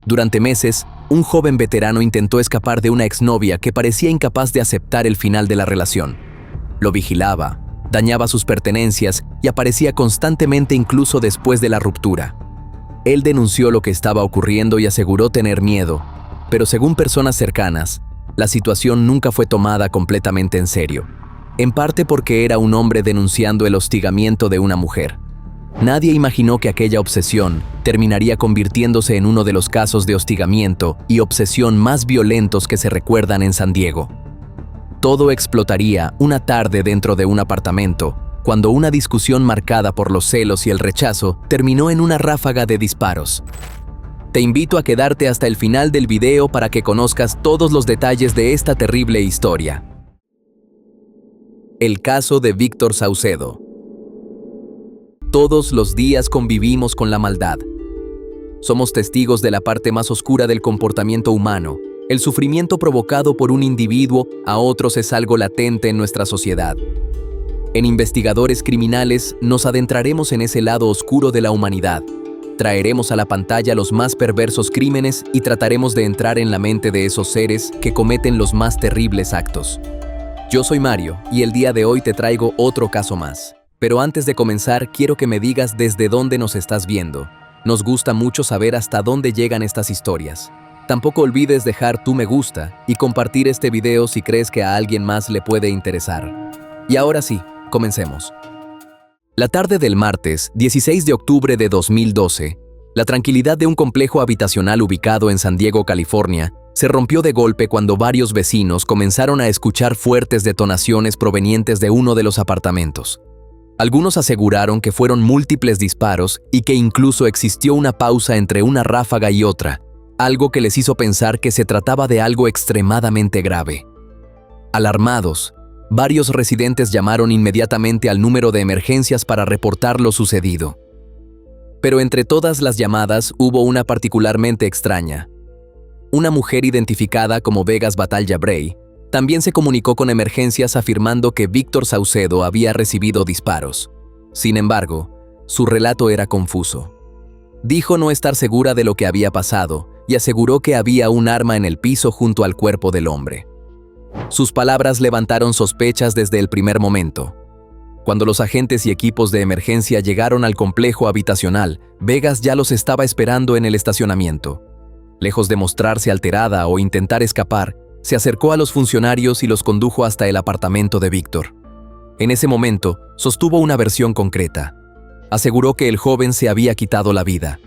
Durante meses, un joven veterano intentó escapar de una exnovia que parecía incapaz de aceptar el final de la relación. Lo vigilaba, dañaba sus pertenencias y aparecía constantemente incluso después de la ruptura. Él denunció lo que estaba ocurriendo y aseguró tener miedo, pero según personas cercanas, la situación nunca fue tomada completamente en serio, en parte porque era un hombre denunciando el hostigamiento de una mujer. Nadie imaginó que aquella obsesión terminaría convirtiéndose en uno de los casos de hostigamiento y obsesión más violentos que se recuerdan en San Diego. Todo explotaría una tarde dentro de un apartamento, cuando una discusión marcada por los celos y el rechazo terminó en una ráfaga de disparos. Te invito a quedarte hasta el final del video para que conozcas todos los detalles de esta terrible historia. El caso de Víctor Saucedo. Todos los días convivimos con la maldad. Somos testigos de la parte más oscura del comportamiento humano. El sufrimiento provocado por un individuo a otros es algo latente en nuestra sociedad. En Investigadores Criminales nos adentraremos en ese lado oscuro de la humanidad. Traeremos a la pantalla los más perversos crímenes y trataremos de entrar en la mente de esos seres que cometen los más terribles actos. Yo soy Mario y el día de hoy te traigo otro caso más. Pero antes de comenzar, quiero que me digas desde dónde nos estás viendo. Nos gusta mucho saber hasta dónde llegan estas historias. Tampoco olvides dejar tu me gusta y compartir este video si crees que a alguien más le puede interesar. Y ahora sí, comencemos. La tarde del martes, 16 de octubre de 2012, la tranquilidad de un complejo habitacional ubicado en San Diego, California, se rompió de golpe cuando varios vecinos comenzaron a escuchar fuertes detonaciones provenientes de uno de los apartamentos. Algunos aseguraron que fueron múltiples disparos y que incluso existió una pausa entre una ráfaga y otra, algo que les hizo pensar que se trataba de algo extremadamente grave. Alarmados, varios residentes llamaron inmediatamente al número de emergencias para reportar lo sucedido. Pero entre todas las llamadas hubo una particularmente extraña. Una mujer identificada como Vegas Batalha Bray también se comunicó con emergencias afirmando que Víctor Saucedo había recibido disparos. Sin embargo, su relato era confuso. Dijo no estar segura de lo que había pasado y aseguró que había un arma en el piso junto al cuerpo del hombre. Sus palabras levantaron sospechas desde el primer momento. Cuando los agentes y equipos de emergencia llegaron al complejo habitacional, Vegas ya los estaba esperando en el estacionamiento. Lejos de mostrarse alterada o intentar escapar, se acercó a los funcionarios y los condujo hasta el apartamento de Víctor. En ese momento, sostuvo una versión concreta. Aseguró que el joven se había quitado la vida.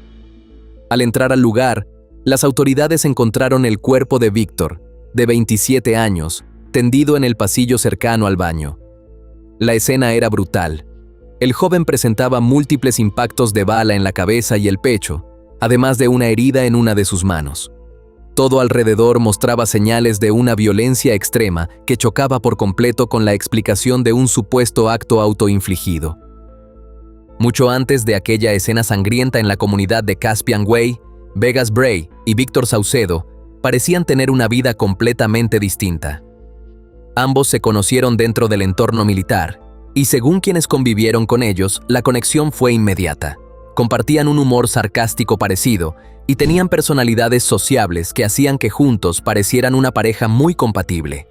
Al entrar al lugar, las autoridades encontraron el cuerpo de Víctor, de 27 años, tendido en el pasillo cercano al baño. La escena era brutal. El joven presentaba múltiples impactos de bala en la cabeza y el pecho, además de una herida en una de sus manos. Todo alrededor mostraba señales de una violencia extrema que chocaba por completo con la explicación de un supuesto acto autoinfligido. Mucho antes de aquella escena sangrienta en la comunidad de Caspian Way, Vegas Bray y Víctor Saucedo parecían tener una vida completamente distinta. Ambos se conocieron dentro del entorno militar, y según quienes convivieron con ellos, la conexión fue inmediata. Compartían un humor sarcástico parecido y tenían personalidades sociables que hacían que juntos parecieran una pareja muy compatible.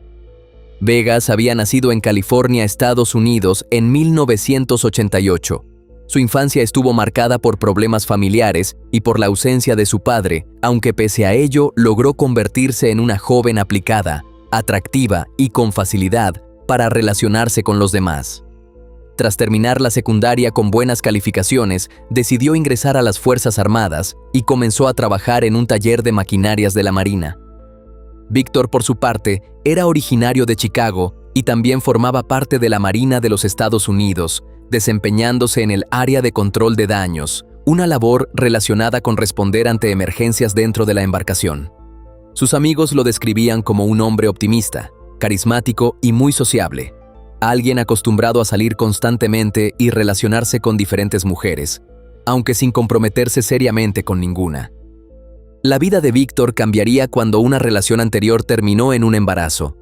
Vegas había nacido en California, Estados Unidos, en 1988. Su infancia estuvo marcada por problemas familiares y por la ausencia de su padre, aunque pese a ello logró convertirse en una joven aplicada, atractiva y con facilidad para relacionarse con los demás. Tras terminar la secundaria con buenas calificaciones, decidió ingresar a las Fuerzas Armadas y comenzó a trabajar en un taller de maquinarias de la Marina. Víctor, por su parte, era originario de Chicago y también formaba parte de la Marina de los Estados Unidos, desempeñándose en el área de control de daños, una labor relacionada con responder ante emergencias dentro de la embarcación. Sus amigos lo describían como un hombre optimista, carismático y muy sociable. Alguien acostumbrado a salir constantemente y relacionarse con diferentes mujeres, aunque sin comprometerse seriamente con ninguna. La vida de Víctor cambiaría cuando una relación anterior terminó en un embarazo.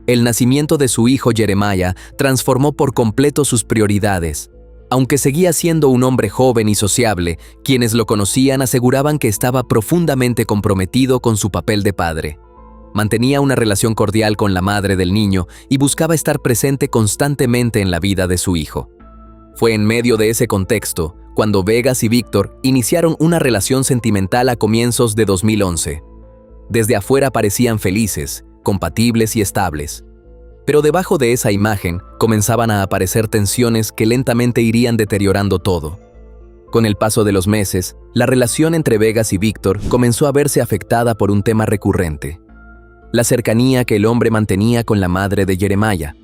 El nacimiento de su hijo Jeremiah transformó por completo sus prioridades. Aunque seguía siendo un hombre joven y sociable, quienes lo conocían aseguraban que estaba profundamente comprometido con su papel de padre. Mantenía una relación cordial con la madre del niño y buscaba estar presente constantemente en la vida de su hijo. Fue en medio de ese contexto cuando Vegas y Víctor iniciaron una relación sentimental a comienzos de 2011. Desde afuera parecían felices, compatibles y estables. Pero debajo de esa imagen comenzaban a aparecer tensiones que lentamente irían deteriorando todo. Con el paso de los meses, la relación entre Vegas y Víctor comenzó a verse afectada por un tema recurrente: la cercanía que el hombre mantenía con la madre de Jeremiah.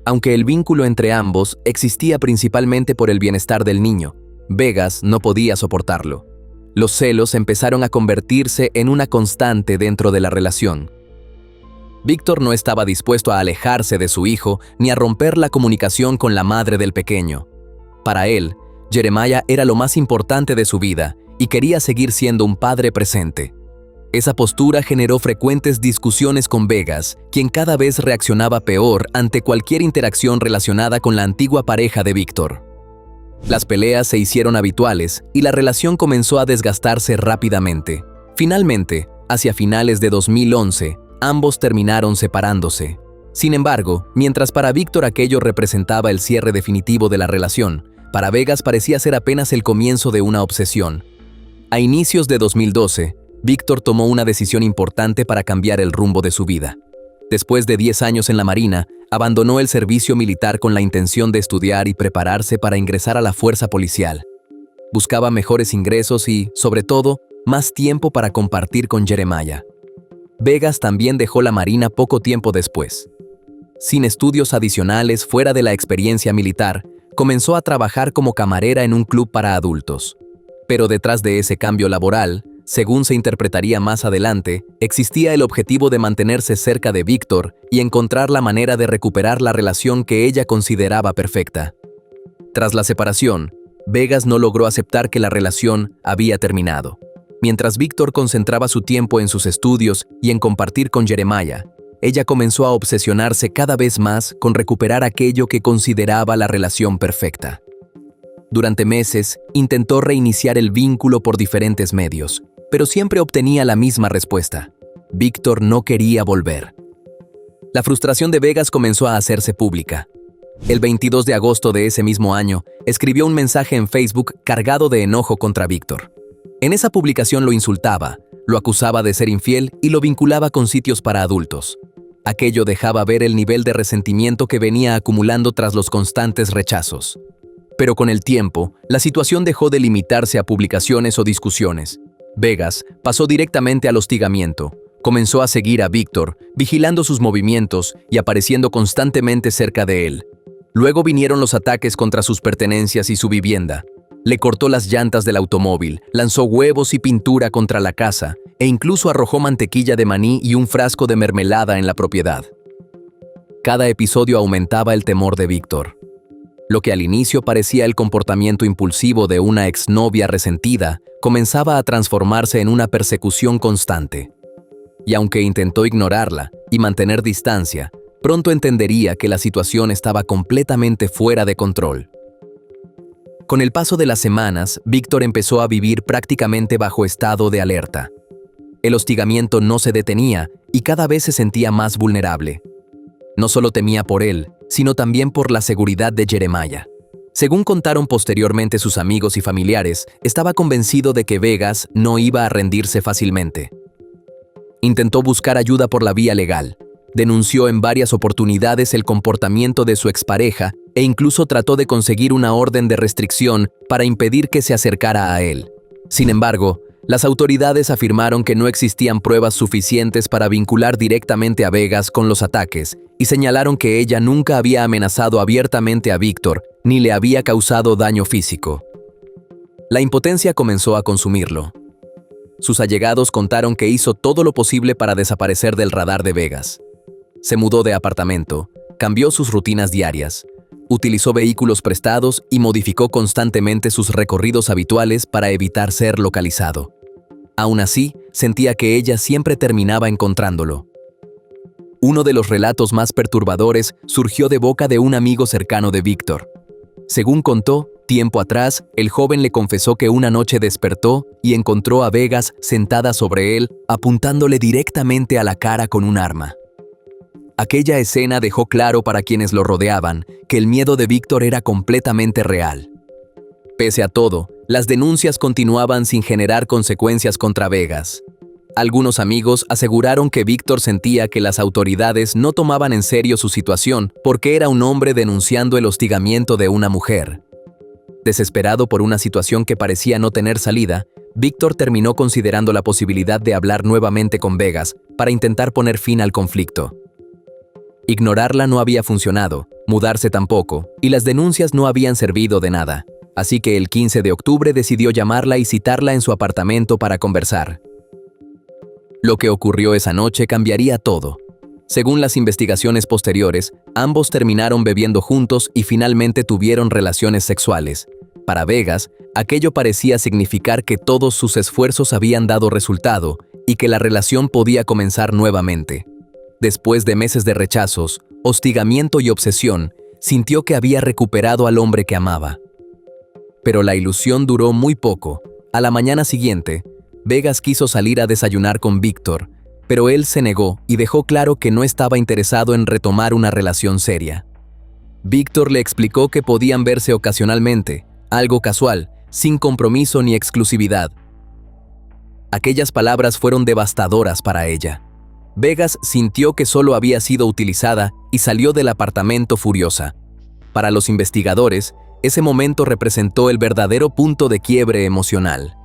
Aunque el vínculo entre ambos existía principalmente por el bienestar del niño, Vegas no podía soportarlo. Los celos empezaron a convertirse en una constante dentro de la relación. Víctor no estaba dispuesto a alejarse de su hijo ni a romper la comunicación con la madre del pequeño. Para él, Jeremiah era lo más importante de su vida y quería seguir siendo un padre presente. Esa postura generó frecuentes discusiones con Vegas, quien cada vez reaccionaba peor ante cualquier interacción relacionada con la antigua pareja de Víctor. Las peleas se hicieron habituales y la relación comenzó a desgastarse rápidamente. Finalmente, hacia finales de 2011, ambos terminaron separándose. Sin embargo, mientras para Víctor aquello representaba el cierre definitivo de la relación, para Vegas parecía ser apenas el comienzo de una obsesión. A inicios de 2012, Víctor tomó una decisión importante para cambiar el rumbo de su vida. Después de 10 años en la Marina, abandonó el servicio militar con la intención de estudiar y prepararse para ingresar a la fuerza policial. Buscaba mejores ingresos y, sobre todo, más tiempo para compartir con Jeremiah. Vegas también dejó la Marina poco tiempo después. Sin estudios adicionales fuera de la experiencia militar, comenzó a trabajar como camarera en un club para adultos. Pero detrás de ese cambio laboral, según se interpretaría más adelante, existía el objetivo de mantenerse cerca de Víctor y encontrar la manera de recuperar la relación que ella consideraba perfecta. Tras la separación, Vegas no logró aceptar que la relación había terminado. Mientras Víctor concentraba su tiempo en sus estudios y en compartir con Jeremiah, ella comenzó a obsesionarse cada vez más con recuperar aquello que consideraba la relación perfecta. Durante meses, intentó reiniciar el vínculo por diferentes medios, pero siempre obtenía la misma respuesta: Víctor no quería volver. La frustración de Vegas comenzó a hacerse pública. El 22 de agosto de ese mismo año, escribió un mensaje en Facebook cargado de enojo contra Víctor. En esa publicación lo insultaba, lo acusaba de ser infiel y lo vinculaba con sitios para adultos. Aquello dejaba ver el nivel de resentimiento que venía acumulando tras los constantes rechazos. Pero con el tiempo, la situación dejó de limitarse a publicaciones o discusiones. Vegas pasó directamente al hostigamiento. Comenzó a seguir a Víctor, vigilando sus movimientos y apareciendo constantemente cerca de él. Luego vinieron los ataques contra sus pertenencias y su vivienda. Le cortó las llantas del automóvil, lanzó huevos y pintura contra la casa e incluso arrojó mantequilla de maní y un frasco de mermelada en la propiedad. Cada episodio aumentaba el temor de Víctor. Lo que al inicio parecía el comportamiento impulsivo de una exnovia resentida, comenzaba a transformarse en una persecución constante. Y aunque intentó ignorarla y mantener distancia, pronto entendería que la situación estaba completamente fuera de control. Con el paso de las semanas, Víctor empezó a vivir prácticamente bajo estado de alerta. El hostigamiento no se detenía y cada vez se sentía más vulnerable. No solo temía por él, sino también por la seguridad de Jeremiah. Según contaron posteriormente sus amigos y familiares, estaba convencido de que Vegas no iba a rendirse fácilmente. Intentó buscar ayuda por la vía legal. Denunció en varias oportunidades el comportamiento de su expareja e incluso trató de conseguir una orden de restricción para impedir que se acercara a él. Sin embargo, las autoridades afirmaron que no existían pruebas suficientes para vincular directamente a Vegas con los ataques y señalaron que ella nunca había amenazado abiertamente a Víctor ni le había causado daño físico. La impotencia comenzó a consumirlo. Sus allegados contaron que hizo todo lo posible para desaparecer del radar de Vegas. Se mudó de apartamento, cambió sus rutinas diarias, utilizó vehículos prestados y modificó constantemente sus recorridos habituales para evitar ser localizado. Aún así, sentía que ella siempre terminaba encontrándolo. Uno de los relatos más perturbadores surgió de boca de un amigo cercano de Víctor. Según contó, tiempo atrás, el joven le confesó que una noche despertó y encontró a Vegas sentada sobre él, apuntándole directamente a la cara con un arma. Aquella escena dejó claro para quienes lo rodeaban que el miedo de Víctor era completamente real. Pese a todo, las denuncias continuaban sin generar consecuencias contra Vegas. Algunos amigos aseguraron que Víctor sentía que las autoridades no tomaban en serio su situación porque era un hombre denunciando el hostigamiento de una mujer. Desesperado por una situación que parecía no tener salida, Víctor terminó considerando la posibilidad de hablar nuevamente con Vegas para intentar poner fin al conflicto. Ignorarla no había funcionado, mudarse tampoco, y las denuncias no habían servido de nada. Así que el 15 de octubre decidió llamarla y citarla en su apartamento para conversar. Lo que ocurrió esa noche cambiaría todo. Según las investigaciones posteriores, ambos terminaron bebiendo juntos y finalmente tuvieron relaciones sexuales. Para Vegas, aquello parecía significar que todos sus esfuerzos habían dado resultado y que la relación podía comenzar nuevamente. Después de meses de rechazos, hostigamiento y obsesión, sintió que había recuperado al hombre que amaba. Pero la ilusión duró muy poco. A la mañana siguiente, Vegas quiso salir a desayunar con Víctor, pero él se negó y dejó claro que no estaba interesado en retomar una relación seria. Víctor le explicó que podían verse ocasionalmente, algo casual, sin compromiso ni exclusividad. Aquellas palabras fueron devastadoras para ella. Vegas sintió que solo había sido utilizada y salió del apartamento furiosa. Para los investigadores, ese momento representó el verdadero punto de quiebre emocional.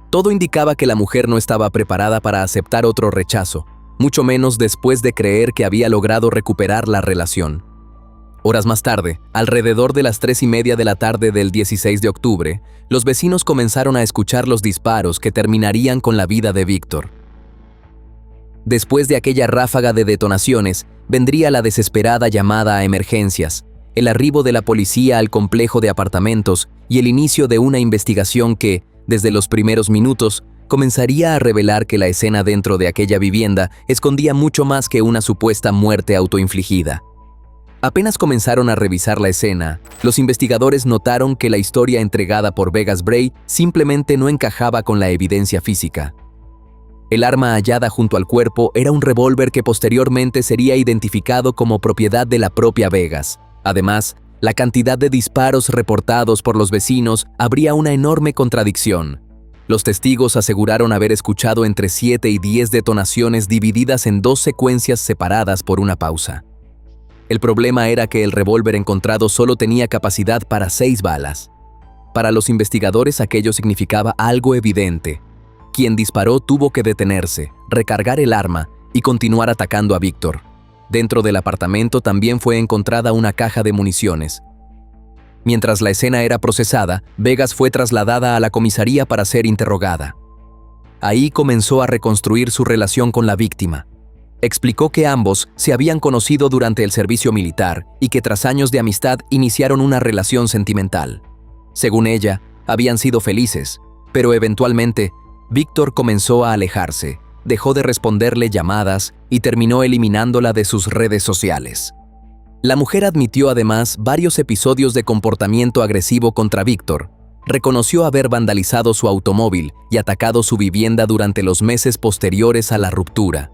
Todo indicaba que la mujer no estaba preparada para aceptar otro rechazo, mucho menos después de creer que había logrado recuperar la relación. Horas más tarde, alrededor de las 3:30 de la tarde del 16 de octubre, los vecinos comenzaron a escuchar los disparos que terminarían con la vida de Víctor. Después de aquella ráfaga de detonaciones, vendría la desesperada llamada a emergencias, el arribo de la policía al complejo de apartamentos y el inicio de una investigación que, desde los primeros minutos, comenzaría a revelar que la escena dentro de aquella vivienda escondía mucho más que una supuesta muerte autoinfligida. Apenas comenzaron a revisar la escena, los investigadores notaron que la historia entregada por Vegas Bray simplemente no encajaba con la evidencia física. El arma hallada junto al cuerpo era un revólver que posteriormente sería identificado como propiedad de la propia Vegas. Además, la cantidad de disparos reportados por los vecinos habría una enorme contradicción. Los testigos aseguraron haber escuchado entre 7 y 10 detonaciones divididas en 2 secuencias separadas por una pausa. El problema era que el revólver encontrado solo tenía capacidad para 6 balas. Para los investigadores aquello significaba algo evidente. Quien disparó tuvo que detenerse, recargar el arma y continuar atacando a Víctor. Dentro del apartamento también fue encontrada una caja de municiones. Mientras la escena era procesada, Vegas fue trasladada a la comisaría para ser interrogada. Ahí comenzó a reconstruir su relación con la víctima. Explicó que ambos se habían conocido durante el servicio militar y que tras años de amistad iniciaron una relación sentimental. Según ella, habían sido felices, pero eventualmente, Víctor comenzó a alejarse, dejó de responderle llamadas y terminó eliminándola de sus redes sociales. La mujer admitió además varios episodios de comportamiento agresivo contra Víctor. Reconoció haber vandalizado su automóvil y atacado su vivienda durante los meses posteriores a la ruptura.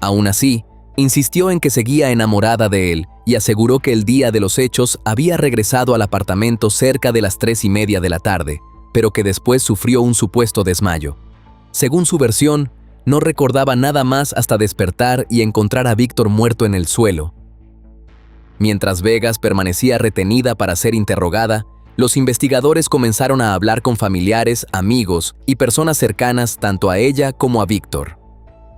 Aún así, insistió en que seguía enamorada de él y aseguró que el día de los hechos había regresado al apartamento cerca de las 3:30 de la tarde, pero que después sufrió un supuesto desmayo. Según su versión, no recordaba nada más hasta despertar y encontrar a Víctor muerto en el suelo. Mientras Vegas permanecía retenida para ser interrogada, los investigadores comenzaron a hablar con familiares, amigos y personas cercanas tanto a ella como a Víctor.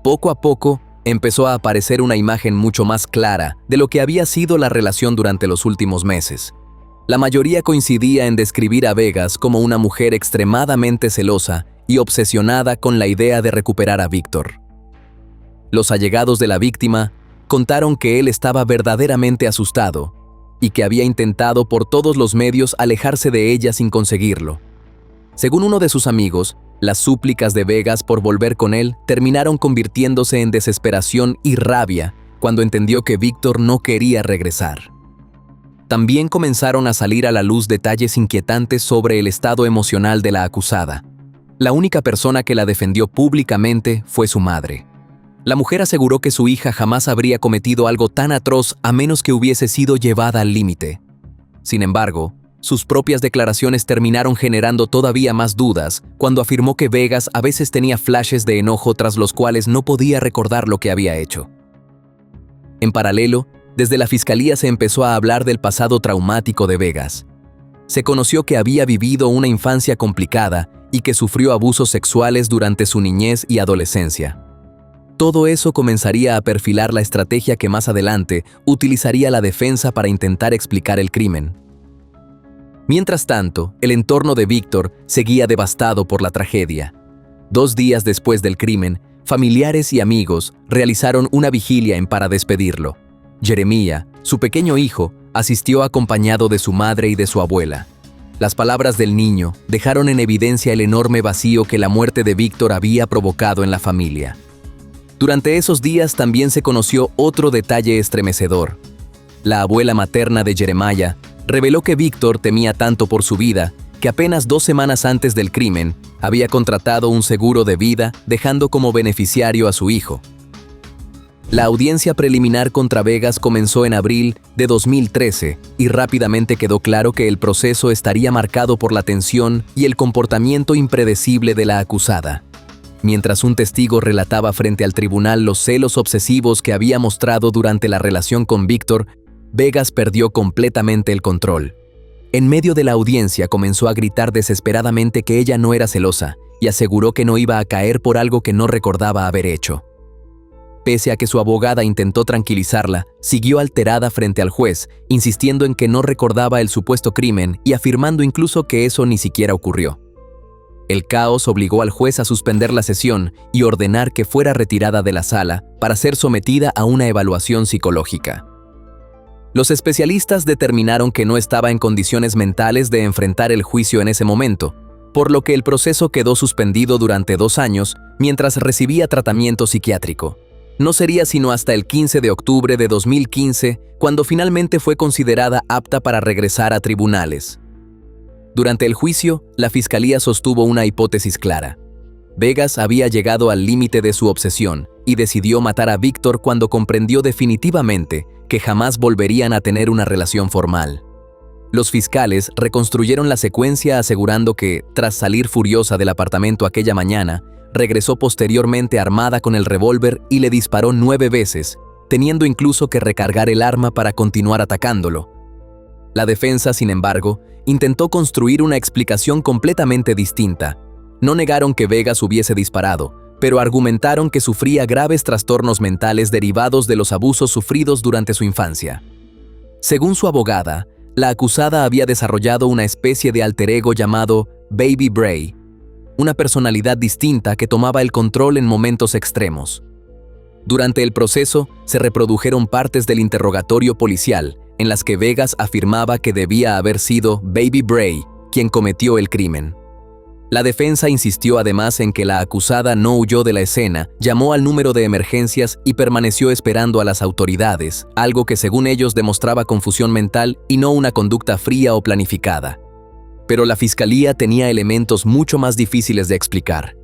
Poco a poco, empezó a aparecer una imagen mucho más clara de lo que había sido la relación durante los últimos meses. La mayoría coincidía en describir a Vegas como una mujer extremadamente celosa y obsesionada con la idea de recuperar a Víctor. Los allegados de la víctima contaron que él estaba verdaderamente asustado y que había intentado por todos los medios alejarse de ella sin conseguirlo. Según uno de sus amigos, las súplicas de Vegas por volver con él terminaron convirtiéndose en desesperación y rabia cuando entendió que Víctor no quería regresar. también comenzaron a salir a la luz detalles inquietantes sobre el estado emocional de la acusada. La única persona que la defendió públicamente fue su madre. La mujer aseguró que su hija jamás habría cometido algo tan atroz a menos que hubiese sido llevada al límite. Sin embargo, sus propias declaraciones terminaron generando todavía más dudas cuando afirmó que Vegas a veces tenía flashes de enojo tras los cuales no podía recordar lo que había hecho. En paralelo, desde la fiscalía se empezó a hablar del pasado traumático de Vegas. Se conoció que había vivido una infancia complicada y que sufrió abusos sexuales durante su niñez y adolescencia. Todo eso comenzaría a perfilar la estrategia que más adelante utilizaría la defensa para intentar explicar el crimen. Mientras tanto, el entorno de Víctor seguía devastado por la tragedia. 2 días después del crimen, familiares y amigos realizaron una vigilia para despedirlo. Jeremiah, su pequeño hijo, asistió acompañado de su madre y de su abuela. Las palabras del niño dejaron en evidencia el enorme vacío que la muerte de Víctor había provocado en la familia. Durante esos días también se conoció otro detalle estremecedor. La abuela materna de Jeremiah reveló que Víctor temía tanto por su vida que apenas 2 semanas antes del crimen había contratado un seguro de vida dejando como beneficiario a su hijo. La audiencia preliminar contra Vegas comenzó en abril de 2013 y rápidamente quedó claro que el proceso estaría marcado por la tensión y el comportamiento impredecible de la acusada. Mientras un testigo relataba frente al tribunal los celos obsesivos que había mostrado durante la relación con Víctor, Vegas perdió completamente el control. En medio de la audiencia comenzó a gritar desesperadamente que ella no era celosa y aseguró que no iba a caer por algo que no recordaba haber hecho. Pese a que su abogada intentó tranquilizarla, siguió alterada frente al juez, insistiendo en que no recordaba el supuesto crimen y afirmando incluso que eso ni siquiera ocurrió. El caos obligó al juez a suspender la sesión y ordenar que fuera retirada de la sala para ser sometida a una evaluación psicológica. Los especialistas determinaron que no estaba en condiciones mentales de enfrentar el juicio en ese momento, por lo que el proceso quedó suspendido durante 2 años mientras recibía tratamiento psiquiátrico. No sería sino hasta el 15 de octubre de 2015 cuando finalmente fue considerada apta para regresar a tribunales. Durante el juicio, la fiscalía sostuvo una hipótesis clara. Vegas había llegado al límite de su obsesión y decidió matar a Víctor cuando comprendió definitivamente que jamás volverían a tener una relación formal. Los fiscales reconstruyeron la secuencia asegurando que, tras salir furiosa del apartamento aquella mañana, regresó posteriormente armada con el revólver y le disparó 9 veces, teniendo incluso que recargar el arma para continuar atacándolo. La defensa, sin embargo, intentó construir una explicación completamente distinta. No negaron que Vegas hubiese disparado, pero argumentaron que sufría graves trastornos mentales derivados de los abusos sufridos durante su infancia. Según su abogada, la acusada había desarrollado una especie de alter ego llamado Baby Bray, una personalidad distinta que tomaba el control en momentos extremos. Durante el proceso, se reprodujeron partes del interrogatorio policial en las que Vegas afirmaba que debía haber sido Baby Bray quien cometió el crimen. La defensa insistió además en que la acusada no huyó de la escena, llamó al número de emergencias y permaneció esperando a las autoridades, algo que según ellos demostraba confusión mental y no una conducta fría o planificada. Pero la fiscalía tenía elementos mucho más difíciles de explicar.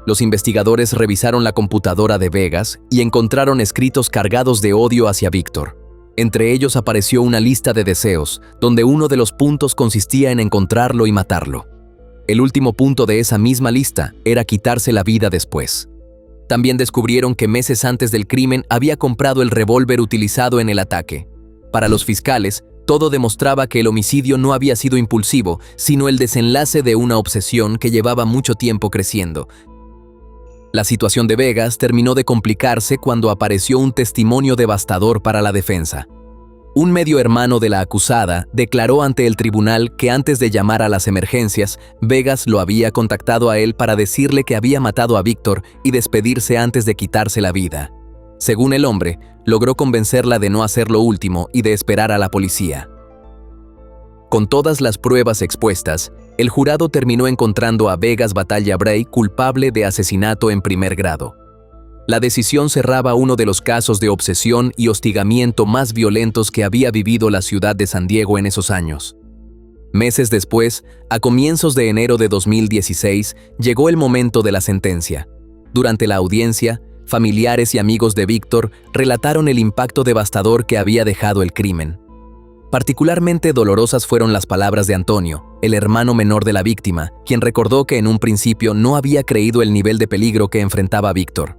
Los investigadores revisaron la computadora de Vegas y encontraron escritos cargados de odio hacia Víctor. Entre ellos apareció una lista de deseos, donde uno de los puntos consistía en encontrarlo y matarlo. El último punto de esa misma lista era quitarse la vida después. También descubrieron que meses antes del crimen había comprado el revólver utilizado en el ataque. Para los fiscales, todo demostraba que el homicidio no había sido impulsivo, sino el desenlace de una obsesión que llevaba mucho tiempo creciendo. La situación de Vegas terminó de complicarse cuando apareció un testimonio devastador para la defensa. Un medio hermano de la acusada declaró ante el tribunal que antes de llamar a las emergencias, Vegas lo había contactado a él para decirle que había matado a Víctor y despedirse antes de quitarse la vida. Según el hombre, logró convencerla de no hacer lo último y de esperar a la policía. Con todas las pruebas expuestas, el jurado terminó encontrando a Vegas Batalla Bray culpable de asesinato en primer grado. La decisión cerraba uno de los casos de obsesión y hostigamiento más violentos que había vivido la ciudad de San Diego en esos años. Meses después, a comienzos de enero de 2016, llegó el momento de la sentencia. Durante la audiencia, familiares y amigos de Víctor relataron el impacto devastador que había dejado el crimen. Particularmente dolorosas fueron las palabras de Antonio, el hermano menor de la víctima, quien recordó que en un principio no había creído el nivel de peligro que enfrentaba Víctor.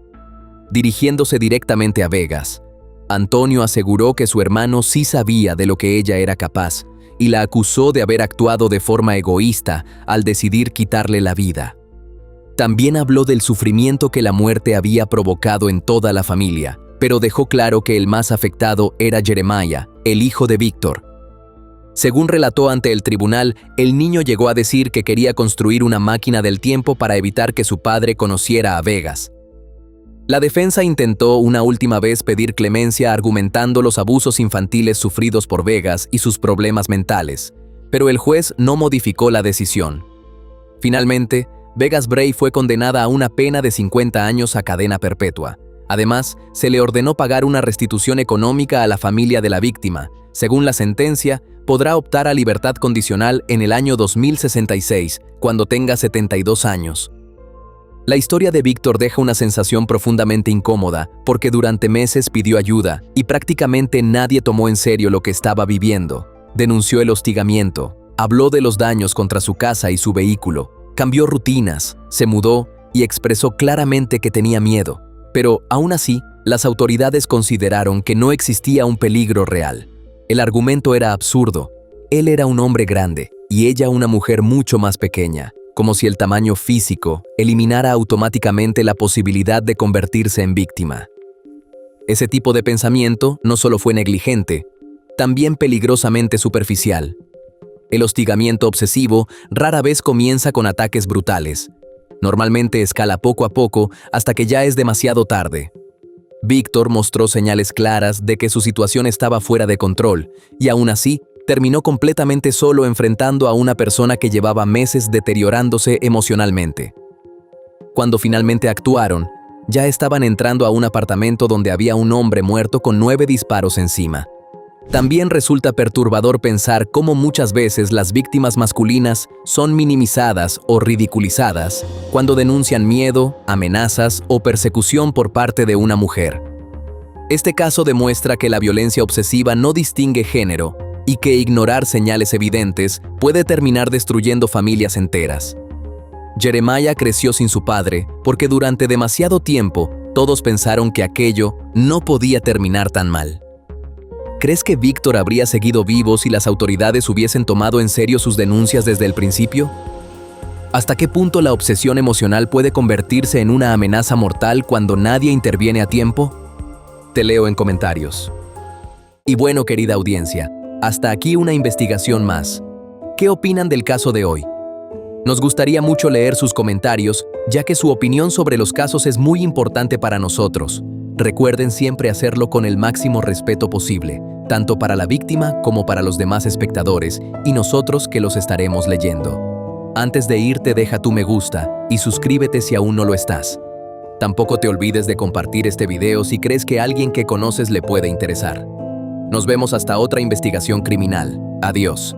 Dirigiéndose directamente a Vegas, Antonio aseguró que su hermano sí sabía de lo que ella era capaz y la acusó de haber actuado de forma egoísta al decidir quitarle la vida. También habló del sufrimiento que la muerte había provocado en toda la familia, pero dejó claro que el más afectado era Jeremiah, el hijo de Víctor. Según relató ante el tribunal, el niño llegó a decir que quería construir una máquina del tiempo para evitar que su padre conociera a Vegas. La defensa intentó una última vez pedir clemencia argumentando los abusos infantiles sufridos por Vegas y sus problemas mentales, pero el juez no modificó la decisión. Finalmente, Vegas Bray fue condenada a una pena de 50 años a cadena perpetua. Además, se le ordenó pagar una restitución económica a la familia de la víctima. Según la sentencia, podrá optar a libertad condicional en el año 2066, cuando tenga 72 años. La historia de Víctor deja una sensación profundamente incómoda porque durante meses pidió ayuda y prácticamente nadie tomó en serio lo que estaba viviendo. Denunció el hostigamiento, habló de los daños contra su casa y su vehículo, cambió rutinas, se mudó y expresó claramente que tenía miedo. Pero, aún así, las autoridades consideraron que no existía un peligro real. El argumento era absurdo. Él era un hombre grande y ella una mujer mucho más pequeña, como si el tamaño físico eliminara automáticamente la posibilidad de convertirse en víctima. Ese tipo de pensamiento no solo fue negligente, también peligrosamente superficial. El hostigamiento obsesivo rara vez comienza con ataques brutales. Normalmente escala poco a poco hasta que ya es demasiado tarde. Víctor mostró señales claras de que su situación estaba fuera de control y aún así terminó completamente solo enfrentando a una persona que llevaba meses deteriorándose emocionalmente. Cuando finalmente actuaron, ya estaban entrando a un apartamento donde había un hombre muerto con 9 disparos encima. También resulta perturbador pensar cómo muchas veces las víctimas masculinas son minimizadas o ridiculizadas cuando denuncian miedo, amenazas o persecución por parte de una mujer. Este caso demuestra que la violencia obsesiva no distingue género y que ignorar señales evidentes puede terminar destruyendo familias enteras. Jeremiah creció sin su padre porque durante demasiado tiempo todos pensaron que aquello no podía terminar tan mal. ¿Crees que Víctor habría seguido vivo si las autoridades hubiesen tomado en serio sus denuncias desde el principio? ¿Hasta qué punto la obsesión emocional puede convertirse en una amenaza mortal cuando nadie interviene a tiempo? Te leo en comentarios. Y bueno, querida audiencia, hasta aquí una investigación más. ¿Qué opinan del caso de hoy? Nos gustaría mucho leer sus comentarios, ya que su opinión sobre los casos es muy importante para nosotros. Recuerden siempre hacerlo con el máximo respeto posible, tanto para la víctima como para los demás espectadores, y nosotros que los estaremos leyendo. Antes de irte, deja tu me gusta y suscríbete si aún no lo estás. Tampoco te olvides de compartir este video si crees que a alguien que conoces le puede interesar. Nos vemos hasta otra investigación criminal. Adiós.